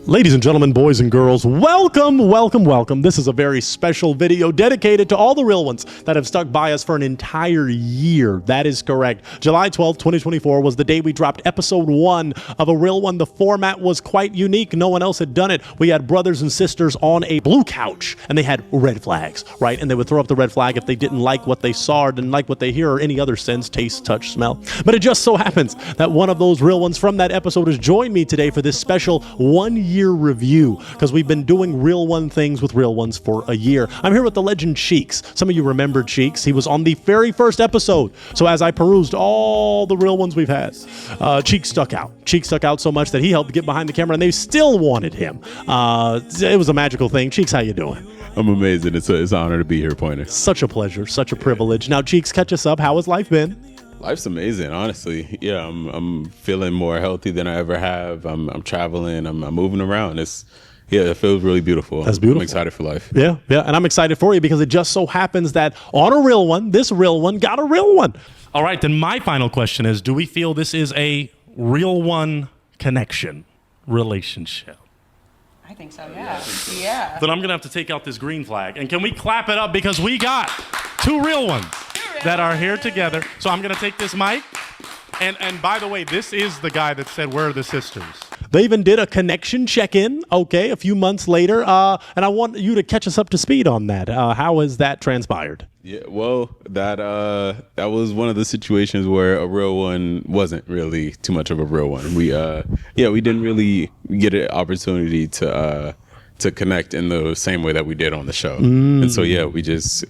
Ladies and gentlemen, boys and girls, welcome, welcome, welcome. This is a very special video dedicated to all the real ones that have stuck by us for an entire year. That is correct. July 12th, 2024 was the day we dropped episode 1 of A Real One. The format was quite unique. No one else had done it. We had brothers and sisters on a blue couch, and they had red flags, right? And they would throw up the red flag if they didn't like what they saw or didn't like what they hear or any other sense, taste, touch, smell. But it just so happens that one of those real ones from that episode has joined me today for this special 1-year review, because we've been doing real one things with real ones for a year. I'm here with the legend Cheeks. Some of you remember Cheeks. He was on the very first episode. So as I perused all the real ones we've had, Cheeks stuck out. Cheeks stuck out so much that he helped get behind the camera, and they still wanted him. It was a magical thing. Cheeks, how you doing? I'm amazing. It's an honor to be here, Pointer. Such a pleasure. Such a privilege. Now, Cheeks, catch us up. How has life been? Life's amazing, honestly. Yeah, I'm feeling more healthy than I ever have. I'm traveling. I'm moving around. It feels really beautiful. That's beautiful. I'm excited for life. Yeah, and I'm excited for you because it just so happens that on a real one, this real one got a real one. All right, then my final question is, do we feel this is a real one connection relationship? I think so, yeah. Yeah. Then I'm going to have to take out this green flag. And can we clap it up because we got two real ones that are here together. So I'm going to take this mic. And by the way, this is the guy that said, where are the sisters? They even did a connection check-in, okay, a few months later. And I want you to catch us up to speed on that. How has that transpired? Yeah, well, that was one of the situations where a real one wasn't really too much of a real one. We didn't really get an opportunity to connect in the same way that we did on the show. And so, we just,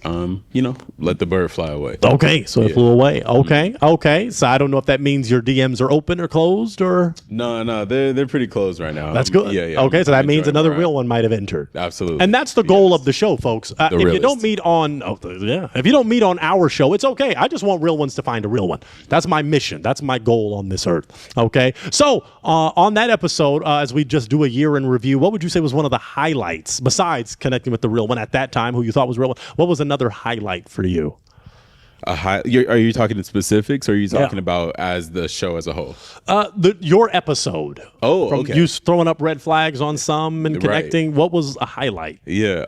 let the bird fly away. Okay, so it flew away. Okay. So I don't know if that means your DMs are open or closed or? No, they're pretty closed right now. That's good. Yeah. Okay, so that means another real one might have entered. Absolutely. And that's the goal of the show, folks. If you don't meet on, if you don't meet on our show, it's okay. I just want real ones to find a real one. That's my mission. That's my goal on this earth. Okay. So on that episode, as we just do a year in review, what would you say was one of the highlights besides connecting with the real one at that time, who you thought was real one? What was another highlight for you? Are you talking in specifics, or are you talking about as the show as a whole? Your episode. Oh, from okay. You throwing up red flags on some and connecting. Right. What was a highlight? Yeah.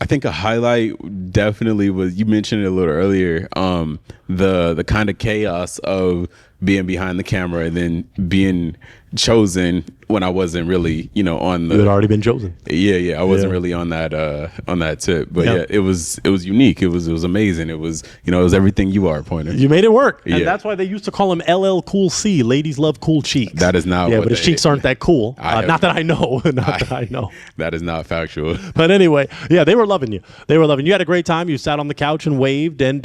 I think a highlight definitely was, you mentioned it a little earlier, the kind of chaos of being behind the camera and then being chosen when I wasn't really, on the. You had already been chosen. Yeah. I wasn't really on that tip, but it was unique. It was amazing. It was everything you are, Pointer. You made it work, and that's why they used to call him LL Cool C. Ladies love cool cheeks. That is not. Yeah, but his cheeks aren't that cool. Not that I know. That I know. That is not factual. But anyway, they were loving you. You had a great time. You sat on the couch and waved, and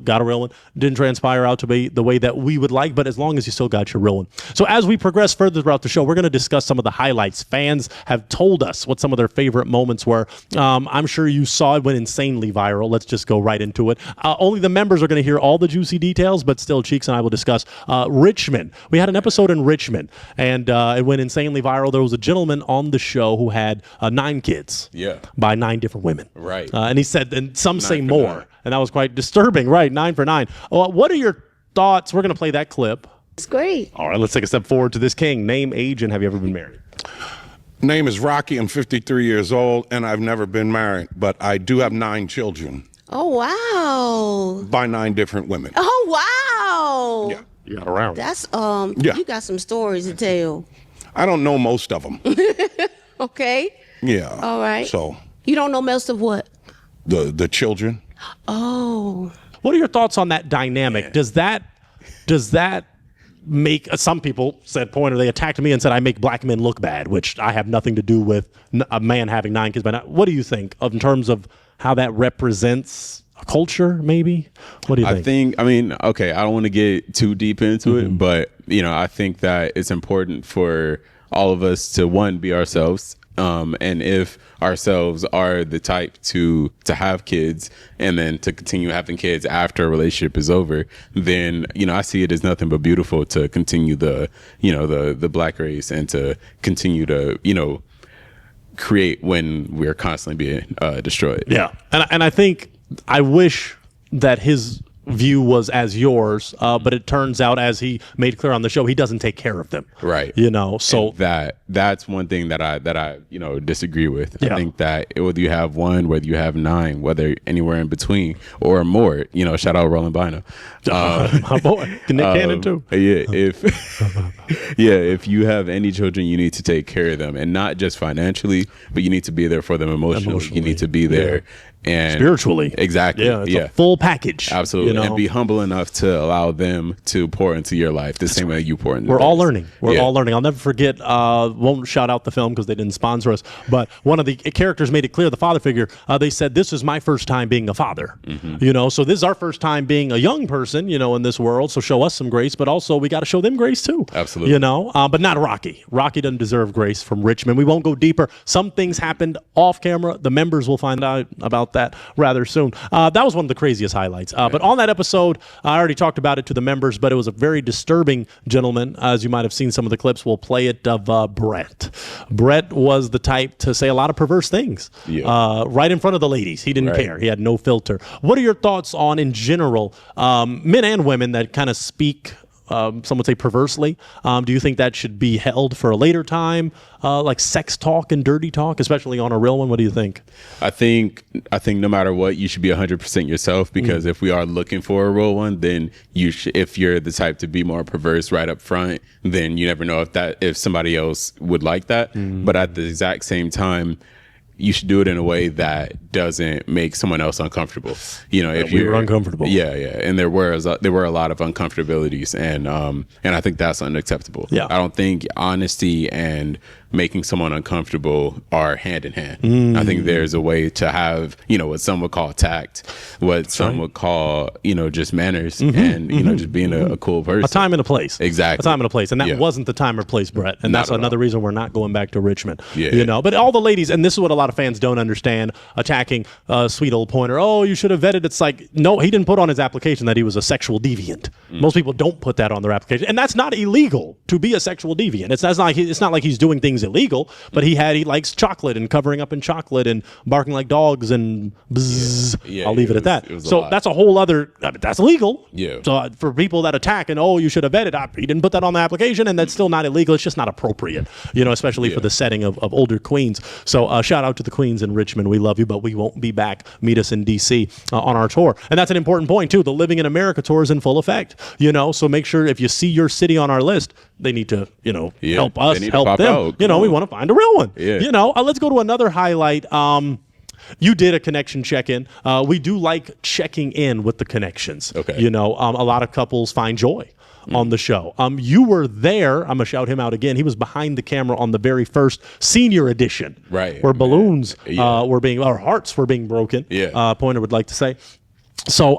got a real one. Didn't transpire out to be the way that we would like, but as long as you still got your real one. So as we progress further throughout the show, we're going to discuss some of the highlights. Fans have told us what some of their favorite moments were. I'm sure you saw it went insanely viral. Let's just go right into it. Only the members are going to hear all the juicy details, but still, Cheeks and I will discuss Richmond. We had an episode in Richmond, and it went insanely viral. There was a gentleman on the show who had 9 kids by 9 different women. Right. And he said, and some say more, and that was quite disturbing. Right, 9 for 9. What are your thoughts? We're going to play that clip. It's great. All right, let's take a step forward to this king. Name, age, and have you ever been married? Name is Rocky. I'm 53 years old, and I've never been married, but I do have 9 children. Oh, wow. By 9 different women. Oh, wow. Yeah. You got around. That's, Yeah. You got some stories to tell. I don't know most of them. Okay. Yeah. All right. So. You don't know most of what? The children. Oh. What are your thoughts on that dynamic? Does that make, some people said, Pointer, they attacked me and said I make black men look bad, which I have nothing to do with a man having 9 kids. But what do you think in terms of how that represents a culture, maybe? What do you think? I don't want to get too deep into it, but, I think that it's important for all of us to, one, be ourselves. And if ourselves are the type to have kids and then to continue having kids after a relationship is over, then, I see it as nothing but beautiful to continue the black race and to continue to, create when we're constantly being destroyed. Yeah. And I think, I wish that his view was as yours, but it turns out, as he made clear on the show, he doesn't take care of them. Right. You know, so and that's one thing that I disagree with. Yeah. I think that whether you have one, whether you have 9, whether anywhere in between or more, shout out Roland Bino. My boy, Nick Cannon too. Yeah, if you have any children, you need to take care of them, and not just financially, but you need to be there for them emotionally. You need to be there and Spiritually. Exactly. Yeah, it's a full package. Absolutely. And be humble enough to allow them to pour into your life the same way you pour into We're theirs. all learning. We're Yeah. all learning. I'll never forget, won't shout out the film because they didn't sponsor us, but one of the characters made it clear, the father figure, they said, this is my first time being a father. So this is our first time being a young person, in this world. So show us some grace, but also we got to show them grace too. Absolutely. But not Rocky. Rocky doesn't deserve grace from Richmond. We won't go deeper. Some things happened off camera. The members will find out about that rather soon. That was one of the craziest highlights. But on that episode, I already talked about it to the members, but it was a very disturbing gentleman. As you might have seen some of the clips, we'll play it of Brett. Brett was the type to say a lot of perverse things right in front of the ladies. He didn't care. He had no filter. What are your thoughts on, in general, men and women that kind of speak, some would say perversely? Do you think that should be held for a later time, like sex talk and dirty talk, especially on a real one? What do you think? I think no matter what, you should be 100% yourself, because if we are looking for a real one, then if you're the type to be more perverse right up front, then you never know if somebody else would like that. But at the exact same time, you should do it in a way that doesn't make someone else uncomfortable. If we were uncomfortable. Yeah. And there were a lot of uncomfortabilities, and I think that's unacceptable. Yeah. I don't think honesty and making someone uncomfortable are hand in hand. I think there's a way to have, what some would call tact, what some would call, just manners, and just being a cool person. A time and a place. Exactly. A time and a place. And that wasn't the time or place, Brett. And that's another reason we're not going back to Richmond. Yeah. But all the ladies, and this is what a lot of fans don't understand, attacking sweet old Pointer. Oh, you should have vetted. It's like, no, he didn't put on his application that he was a sexual deviant. Most people don't put that on their application. And that's not illegal to be a sexual deviant. It's not like he's doing things illegal, but he likes chocolate and covering up in chocolate and barking like dogs and bzzz. I'll leave it at that. So that's a whole other, that's illegal. Yeah. So for people that attack and, you should have vetted, he didn't put that on the application, and that's still not illegal. It's just not appropriate, especially for the setting of older queens. So shout out to the queens in Richmond. We love you, but we won't be back. Meet us in D.C. On our tour. And that's an important point too. The Living in America tour is in full effect, so make sure if you see your city on our list, they need to, help us, help them. We want to find a real one. Let's go to another highlight. You did a connection check-in. We do like checking in with the connections. Okay. A lot of couples find joy on the show. You were there. I'm going to shout him out again. He was behind the camera on the very first senior edition. Right. Where balloons our hearts were being broken. Yeah. Pointer would like to say. So,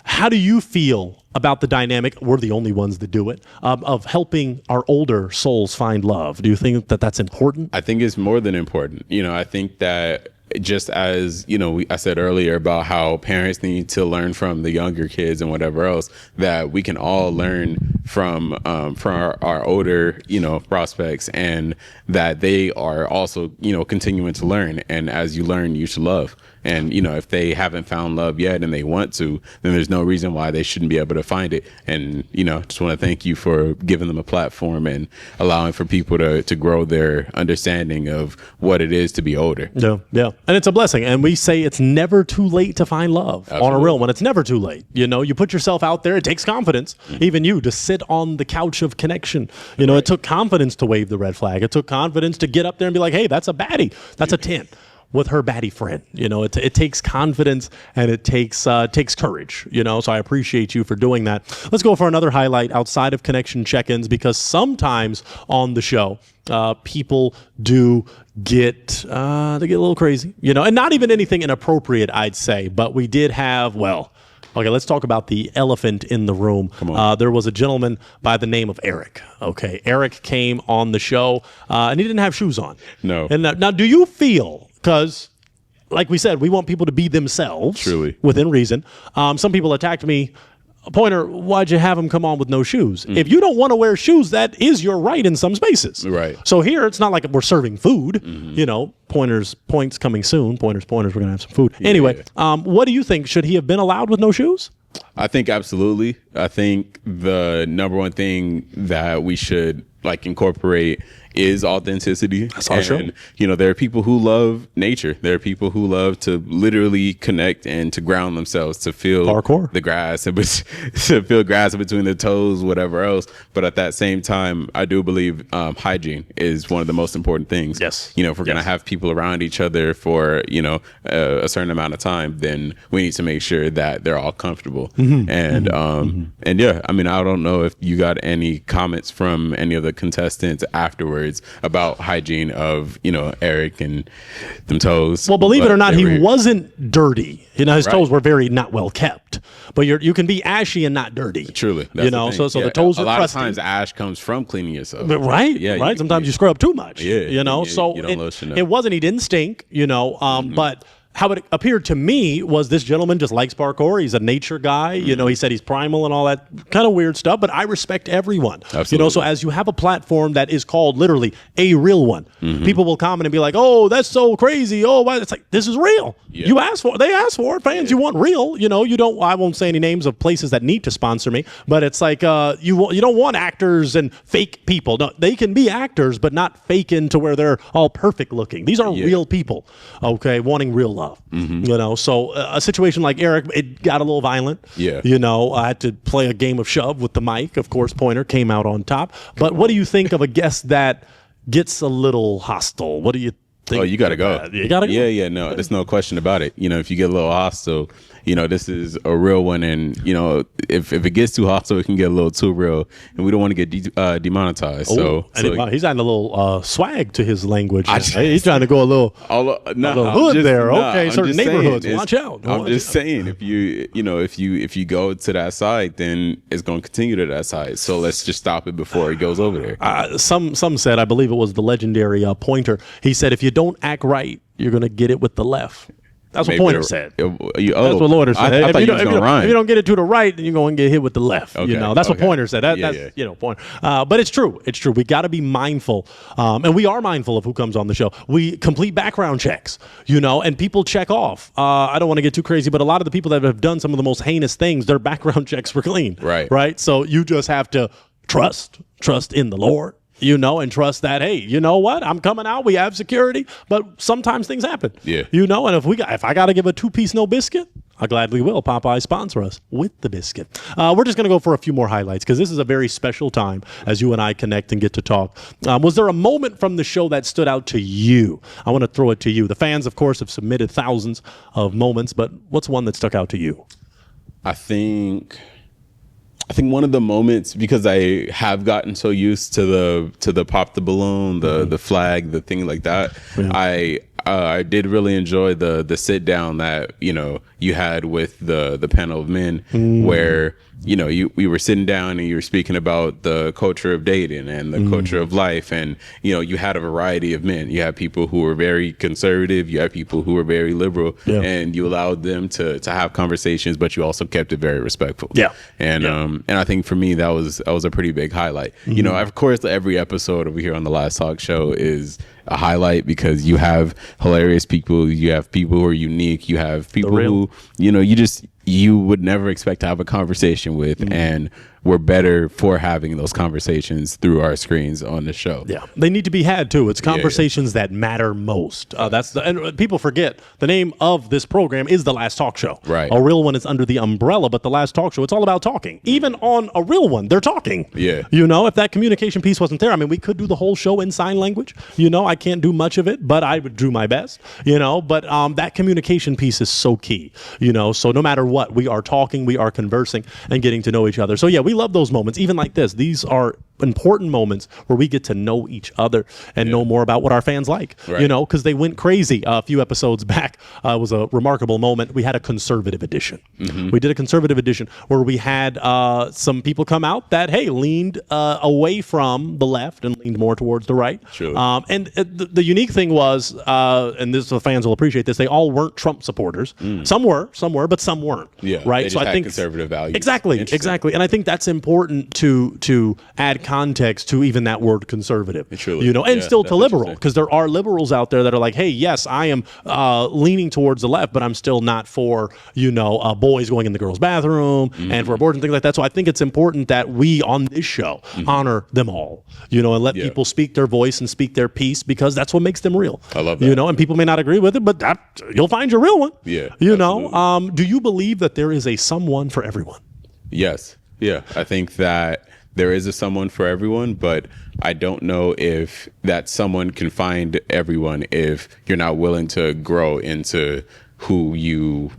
how do you feel about the dynamic? We're the only ones that do it, of helping our older souls find love. Do you think that that's important? I think it's more than important. I think that just as, I said earlier about how parents need to learn from the younger kids and whatever else, that we can all learn from our older, prospects, and that they are also, continuing to learn. And as you learn, you should love. And, if they haven't found love yet and they want to, then there's no reason why they shouldn't be able to find it. And, just want to thank you for giving them a platform and allowing for people to grow their understanding of what it is to be older. Yeah. And it's a blessing. And we say it's never too late to find love. On a real one. It's never too late. You put yourself out there. It takes confidence, even you, to sit on the couch of connection. It took confidence to wave the red flag. It took confidence to get up there and be like, hey, that's a baddie. That's a 10. With her baddie friend, it takes confidence, and it takes courage, so I appreciate you for doing that. Let's go for another highlight outside of connection check-ins, because sometimes on the show, people do get a little crazy, and not even anything inappropriate, I'd say, but we did have, okay, let's talk about the elephant in the room. There was a gentleman by the name of Eric. Okay, Eric came on the show, and he didn't have shoes on. No. And now, do you feel, because like we said, we want people to be themselves, truly, within reason. Some people attacked me. Pointer, why'd you have him come on with no shoes? If you don't want to wear shoes, that is your right in some spaces. Right. So here, it's not like we're serving food. Pointer's points coming soon. Pointer's, we're going to have some food. Yeah. Anyway, what do you think? Should he have been allowed with no shoes? I think absolutely. I think the number one thing that we should incorporate is authenticity. That's all true. And, you know, there are people who love nature. There are people who love to literally connect and to ground themselves, to feel Parkour. the grass and to feel grass in between their toes, whatever else. But at that same time, I do believe hygiene is one of the most important things. Yes. You know, if we're going to have people around each other for, you know, a certain amount of time, then we need to make sure that they're all comfortable. And yeah, I mean, I don't know if you got any comments from any of the contestants afterwards about hygiene of, you know, Eric and them toes. Well, believe it But or not, they he were- wasn't dirty. You know, his Right. toes were very not well kept. But you can be ashy and not dirty. Truly, You know, so the toes a are lot crusty. of times ash comes from cleaning yourself. But right, Yeah, right. Sometimes you scrub too much. Yeah, you know. So you don't lotion up. it wasn't. He didn't stink. You know. But how it appeared to me was this gentleman just likes parkour. He's a nature guy. You know, he said he's primal and all that kind of weird stuff. But I respect everyone. You know, Absolutely. so as you have a platform that is called literally a real one, people will comment and be like, "Oh, that's so crazy." Oh, why? It's like this is real. Yeah. You asked for it. They asked for it. Fans, you want real. You know, you don't. I won't say any names of places that need to sponsor me, but it's like you don't want actors and fake people. No, they can be actors, but not faking to where they're all perfect looking. These are real people, okay, wanting real love. You know, so a situation like Eric, it got a little violent. Yeah. You know, I had to play a game of shove with the mic. Of course, Pointer came out on top. But what do you think of a guest that gets a little hostile? What do you think? Oh, you got to go. You got to go. Yeah. No, there's no question about it. You know, if you get a little hostile, you know, this is a real one. And, you know, if it gets too hostile, it can get a little too real. And we don't want to get demonetized. Oh, So, and he's adding a little swag to his language. I He's trying to go a little no, hood there. Okay, I'm certain just saying, neighborhoods. it's- Watch out. I'm Watch just out. saying, if you go to that side, then it's going to continue to that side. So let's just stop it before it goes over there. Some said, I believe it was the legendary Pointer. He said, if you don't act right, you're going to get it with the left. That's what Maybe Pointer the- said. That's That's what Pointer said. I thought you was going to if rhyme. you don't get it to the right, then you're going to get hit with the left. Okay, You know, that's what okay. Pointer said. That's Yeah. you know, Pointer. But it's true. It's true. We got to be mindful, and we are mindful of who comes on the show. We complete background checks, you know, and people check off. I don't want to get too crazy, but a lot of the people that have done some of the most heinous things, their background checks were clean. Right. Right. So you just have to trust in the Lord. You know, and trust that, hey, you know what? I'm coming out. We have security, but sometimes things happen. Yeah. You know, and if I got to give a 2-piece no biscuit, I gladly will. Popeye sponsor us with the biscuit. We're just going to go for a few more highlights because this is a very special time as you and I connect and get to talk. Was there a moment from the show that stood out to you? I want to throw it to you. The fans, of course, have submitted thousands of moments, but what's one that stuck out to you? I think one of the moments, because I have gotten so used to the pop the balloon, the flag, the thing like that. Yeah. I did really enjoy the sit down that, you know, you had with the panel of men where, you know, we were sitting down and you were speaking about the culture of dating and the culture of life. And, you know, you had a variety of men. You had people who were very conservative. You had people who were very liberal. Yeah. And you allowed them to have conversations, but you also kept it very respectful. Yeah. And I think for me, that was a pretty big highlight. You know, of course, every episode over here on the Last Talk Show is a highlight because you have hilarious people. You have people who are unique. You have people who, you know, you would never expect to have a conversation with, and we're better for having those conversations through our screens on the show. Yeah, they need to be had too. It's conversations that matter most. And people forget the name of this program is The Last Talk Show. Right. A real one is under the umbrella, but The Last Talk Show, it's all about talking. Even on a real one, they're talking. Yeah. You know, if that communication piece wasn't there, I mean, we could do the whole show in sign language. You know, I can't do much of it, but I would do my best. You know, but that communication piece is so key. You know, so no matter what, we are talking, we are conversing, and getting to know each other. So yeah, we love those moments, even like this. These are important moments where we get to know each other and know more about what our fans like, you know, because they went crazy a few episodes back. It was a remarkable moment. We had a conservative edition. We did a conservative edition where we had some people come out that, hey, leaned away from the left and leaned more towards the right. Sure. And the unique thing was, and this the fans will appreciate this, they all weren't Trump supporters. Some were, but some weren't. Yeah, Right. they just had conservative values. Exactly. Interesting. And I think that's important to add context to even that word conservative, Truly. you know, and Yeah, still that's to liberal, interesting. because there are liberals out there that are like, hey, yes, I am leaning towards the left, but I'm still not for, you know, boys going in the girls' bathroom and for abortion, things like that. So I think it's important that we on this show honor them all, you know, and let people speak their voice and speak their piece, because that's what makes them real. I love that. You know, and people may not agree with it, but that you'll find your real one. Yeah, You know, do you believe that there is a someone for everyone? Yes. Yeah. I think that there is a someone for everyone, but I don't know if that someone can find everyone if you're not willing to grow into who you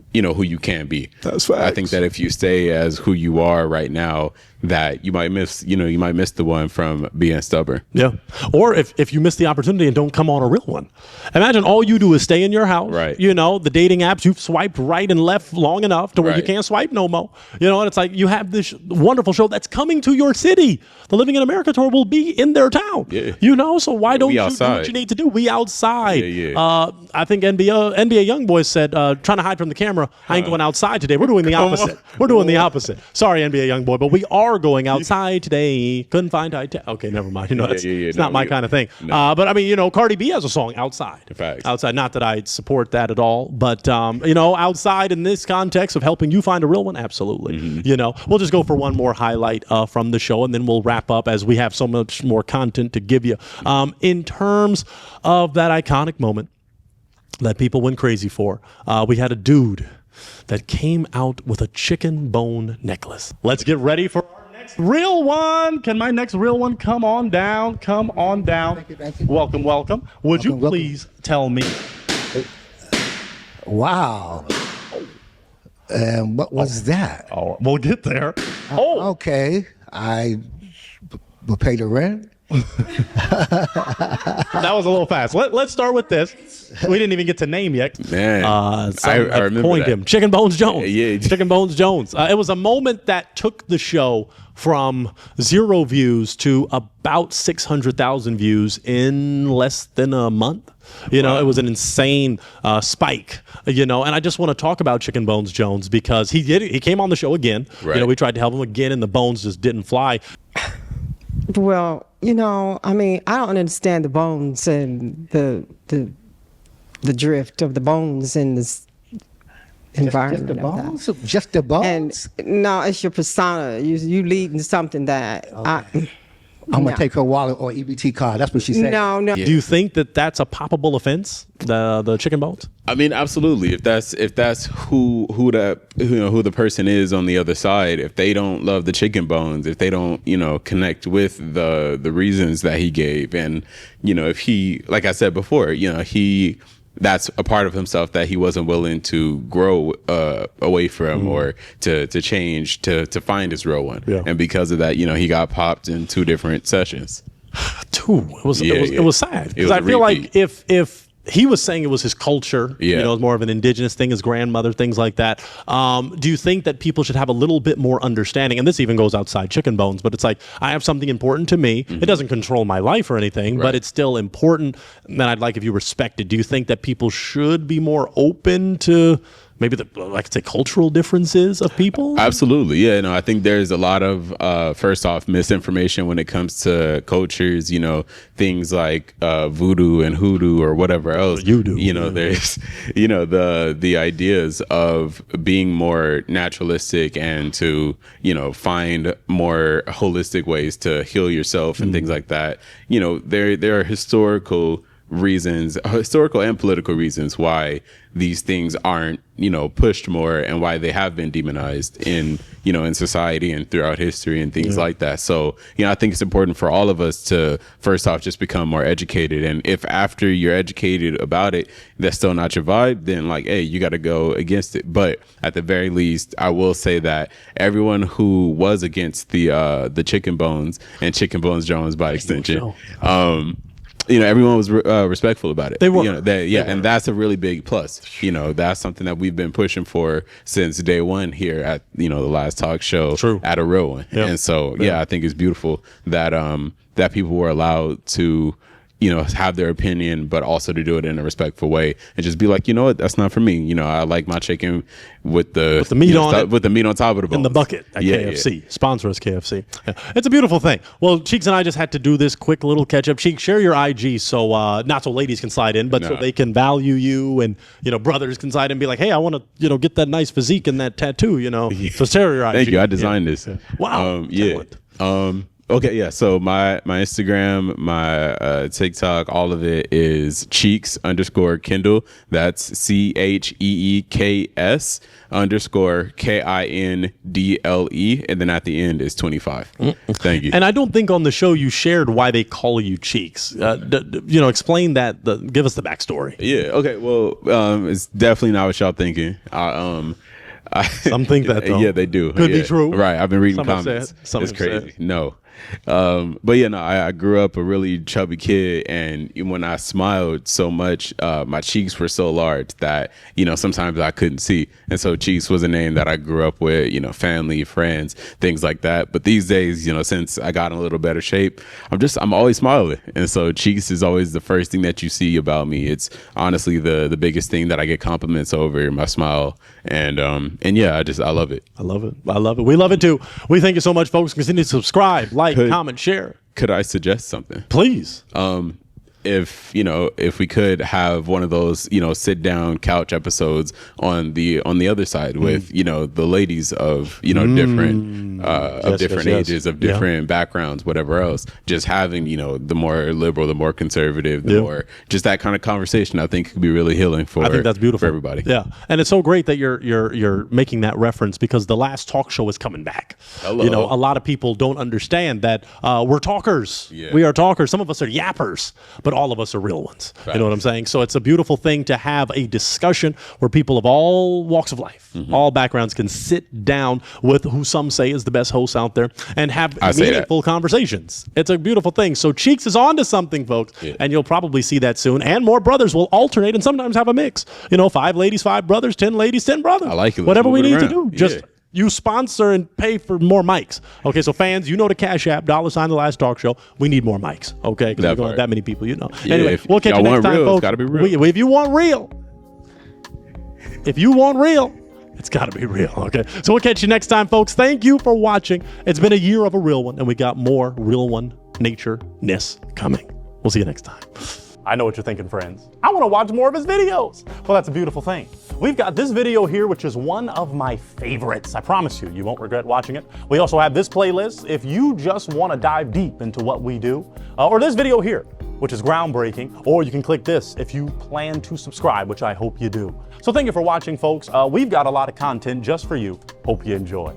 can be. That's I facts. think that if you stay as who you are right now, that you might miss the one from being stubborn. Yeah. Or if you miss the opportunity and don't come on a real one. Imagine all you do is stay in your house. Right. You know, the dating apps, you've swiped right and left long enough to where you Right. can't swipe no more. You know, and it's like you have this wonderful show that's coming to your city. The Living in America tour will be in their town. Yeah. You know, so why don't you do what outside. you need to do? We outside. Yeah. I think NBA Youngboy said, trying to hide from the camera, I ain't going outside today. We're doing the opposite. We're doing the opposite. Sorry, NBA Youngboy, but we are going outside today. Couldn't find okay, never mind. You know, it's not my kind of thing. But I mean, you know, Cardi B has a song outside. Facts. Outside. Not that I support that at all, but you know, outside in this context of helping you find a real one, absolutely. You know, we'll just go for one more highlight from the show, and then we'll wrap up as we have so much more content to give you. In terms of that iconic moment that people went crazy for, we had a dude that came out with a chicken bone necklace. Let's get ready for our next real one. Can my next real one come on down? Come on down. Thank you. Welcome, welcome. Would you Welcome. please tell me? Wow. And what was that? Oh, we'll get there. Oh, Okay. I will pay the rent. that was a little fast. Let's start with this. We didn't even get to name yet. Man, Some I have remember coined that. him Chicken Bones Jones. Yeah. Chicken Bones Jones. It was a moment that took the show from 0 views to about 600,000 views in less than a month. You know, it was an insane spike. You know, and I just want to talk about Chicken Bones Jones because he came on the show again. Right. You know, we tried to help him again, and the bones just didn't fly. Well, you know, I mean, I don't understand the bones and the drift of the bones in this environment. Just the of that. bones? Just the bones? And no, it's your persona. You leading something that I'm going to take her wallet or EBT card. That's what she said. No. Do you think that that's a poppable offense? The chicken bones? I mean, absolutely. If that's who the person is on the other side, if they don't love the chicken bones, if they don't, you know, connect with the reasons that he gave, and you know, if he, like I said before, you know, that's a part of himself that he wasn't willing to grow away from or to change to find his real one. Yeah. And because of that, you know, he got popped in 2 different sessions. It was sad It because was I a feel like repeat. if he was saying it was his culture, you Yeah. know, it's more of an indigenous thing, his grandmother, things like that. Do you think that people should have a little bit more understanding? And this even goes outside chicken bones, but it's like, I have something important to me. It doesn't control my life or anything, but Right. it's still important that I'd like if you respect it. Do you think that people should be more open to maybe like say cultural differences of people? Absolutely. Yeah. No, I think there's a lot of, first off, misinformation when it comes to cultures, you know, things like voodoo and hoodoo or whatever else. You do. You know, there's, you know, the ideas of being more naturalistic and to, you know, find more holistic ways to heal yourself and things like that. You know, there are historical and political reasons why these things aren't, you know, pushed more and why they have been demonized in, you know, in society and throughout history and things like that. So, you know, I think it's important for all of us to first off just become more educated. And if after you're educated about it, that's still not your vibe, then like, hey, you got to go against it. But at the very least, I will say that everyone who was against the Chicken Bones and Chicken Bones Jones by extension, you know, everyone was respectful about it. They were. You know, and that's a really big plus. You know, that's something that we've been pushing for since day one here at, you know, the last talk show. True. At a real one. Yeah. And so, I think it's beautiful that that people were allowed to you know, have their opinion, but also to do it in a respectful way and just be like, you know what, that's not for me. You know, I like my chicken with the meat on it, with the meat on top of the bones. in the bucket at KFC. Sponsor us, KFC. Yeah. It's a beautiful thing. Well, Cheeks and I just had to do this quick little catch up. Cheeks, share your IG so not so ladies can slide in, but so they can value you, and you know, brothers can slide in and be like, hey, I want to, you know, get that nice physique and that tattoo, you know. So share your IG. Thank you. I designed this. Wow. Okay, yeah. So my Instagram, my TikTok, all of it is Cheeks_Kindle. That's CHEEKS_KINDLE, and then at the end is 25. Thank you. And I don't think on the show you shared why they call you Cheeks. You know, explain that. Give us the backstory. Yeah. Okay. Well, it's definitely not what y'all thinking. Some think that though. Yeah, they do. Could be true. Right. I've been reading Some have comments. said. Some it's have crazy. said. No. But yeah, no, I grew up a really chubby kid, and when I smiled so much, my cheeks were so large that, you know, sometimes I couldn't see. And so Cheeks was a name that I grew up with, you know, family, friends, things like that. But these days, you know, since I got in a little better shape, I'm always smiling. And so Cheeks is always the first thing that you see about me. It's honestly the biggest thing that I get compliments over, my smile. And yeah, I love it. I love it. I love it. We love it too. We thank you so much, folks. Continue to subscribe, like, comment, share. Could I suggest something? Please. If we could have one of those, you know, sit down couch episodes on the other side with, you know, the ladies of, you know, different ages, of different backgrounds, whatever else, just having, you know, the more liberal, the more conservative, the more just that kind of conversation, I think could be really healing for, I think that's beautiful for everybody. Yeah. And it's so great that you're making that reference, because the last talk show is coming back. Hello. You know, a lot of people don't understand that we're talkers. Yeah. We are talkers. Some of us are yappers, but all of us are real ones. Right. You know what I'm saying? So it's a beautiful thing to have a discussion where people of all walks of life, all backgrounds, can sit down with who some say is the best host out there and have meaningful conversations. It's a beautiful thing. So Cheeks is on to something, folks, and you'll probably see that soon. And more brothers will alternate and sometimes have a mix. You know, 5 ladies, 5 brothers, 10 ladies, 10 brothers. I like it. Whatever we need to around. do. Just you sponsor and pay for more mics. Okay, so fans, you know the Cash App, $, the last talk show. We need more mics, okay? Because we don't have that many people, you know. Yeah, anyway, we'll catch you next time, folks. It's gotta be real. If you want real, it's got to be real, okay? So we'll catch you next time, folks. Thank you for watching. It's been a year of a real one, and we got more real one nature-ness coming. We'll see you next time. I know what you're thinking, friends. I want to watch more of his videos. Well, that's a beautiful thing. We've got this video here, which is one of my favorites. I promise you, you won't regret watching it. We also have this playlist if you just want to dive deep into what we do, or this video here, which is groundbreaking, or you can click this if you plan to subscribe, which I hope you do. So thank you for watching, folks. We've got a lot of content just for you. Hope you enjoy.